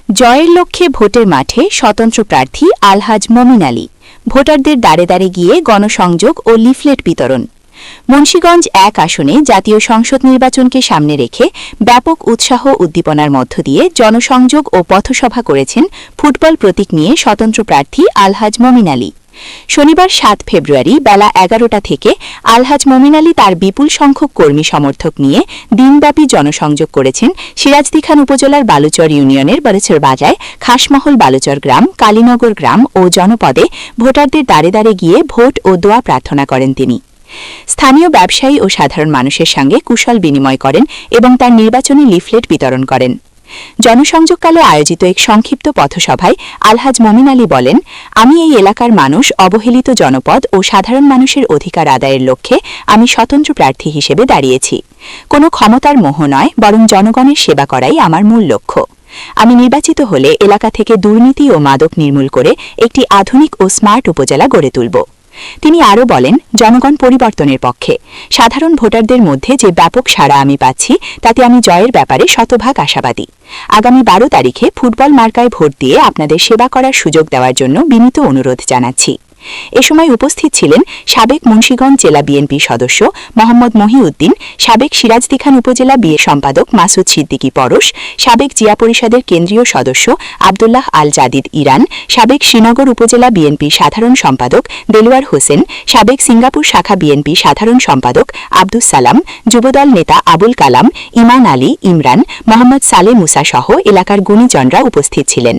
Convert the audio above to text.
জয়ের লক্ষ্যে ভোটের মাঠে স্বতন্ত্র প্রার্থী আলহাজ মমিন আলী। ভোটারদের দ্বারে দ্বারে গিয়ে গণসংযোগ ও লিফলেট বিতরণ। মুন্সিগঞ্জ ১ আসনে জাতীয় সংসদ নির্বাচনকে সামনে রেখে ব্যাপক উৎসাহ উদ্দীপনার মধ্য দিয়ে জনসংযোগ ও পথসভা করেছেন ফুটবল প্রতীক নিয়ে স্বতন্ত্র প্রার্থী আলহাজ মমিন আলী। শনিবার ৭ ফেব্রুয়ারি বেলা ১১টা থেকে আলহাজ মমিন আলী তার বিপুল সংখ্যক কর্মী সমর্থক নিয়ে দিনব্যাপী জনসংযোগ করেছেন সিরাজদিখান উপজেলার বালুচর ইউনিয়নের বরেছর বাজায় খাসমহল বালুচর গ্রাম, কালীনগর গ্রাম ও জনপদে ভোটারদের দ্বারে দ্বারে গিয়ে ভোট ও দোয়া প্রার্থনা করেন তিনি। স্থানীয় ব্যবসায়ী ও সাধারণ মানুষের সঙ্গে কুশল বিনিময় করেন এবং তার নির্বাচনী লিফলেট বিতরণ করেন। জনসংযোগকালে আয়োজিত এক সংক্ষিপ্ত পথসভায় আলহাজ মমিন আলী বলেন, আমি এই এলাকার মানুষ, অবহেলিত জনপদ ও সাধারণ মানুষের অধিকার আদায়ের লক্ষ্যে আমি স্বতন্ত্র প্রার্থী হিসেবে দাঁড়িয়েছি। কোনো ক্ষমতার মোহ নয়, বরং জনগণের সেবা করাই আমার মূল লক্ষ্য। আমি নির্বাচিত হলে এলাকা থেকে দুর্নীতি ও মাদক নির্মূল করে একটি আধুনিক ও স্মার্ট উপজেলা গড়ে তুলব। তিনি আরও বলেন, জনগণ পরিবর্তনের পক্ষে। সাধারণ ভোটারদের মধ্যে যে ব্যাপক সাড়া আমি পাচ্ছি তাতে আমি জয়ের ব্যাপারে শতভাগ আশাবাদী। আগামী ১২ তারিখে ফুটবল মার্কায় ভোট দিয়ে আপনাদের সেবা করার সুযোগ দেওয়ার জন্য বিনীত অনুরোধ জানাচ্ছি। এ সময় উপস্থিত ছিলেন সাবেক মুন্সিগঞ্জ জেলা বিএনপি সদস্য মোহাম্মদ মহিউদ্দিন, সাবেক সিরাজদিখান উপজেলা সম্পাদক মাসুদ সিদ্দিকী পরশ, সাবেক জিয়া পরিষদের কেন্দ্রীয় সদস্য আবদুল্লাহ আল জাদিদ ইরান, সাবেক শ্রীনগর উপজেলা বিএনপি সাধারণ সম্পাদক দেলোয়ার হোসেন, সাবেক সিঙ্গাপুর শাখা বিএনপি সাধারণ সম্পাদক আব্দুস সালাম, যুবদল নেতা আবুল কালাম, ইমান আলী, ইমরান, মোহাম্মদ সালে মুসা সহ এলাকার গুণীজনরা উপস্থিত ছিলেন।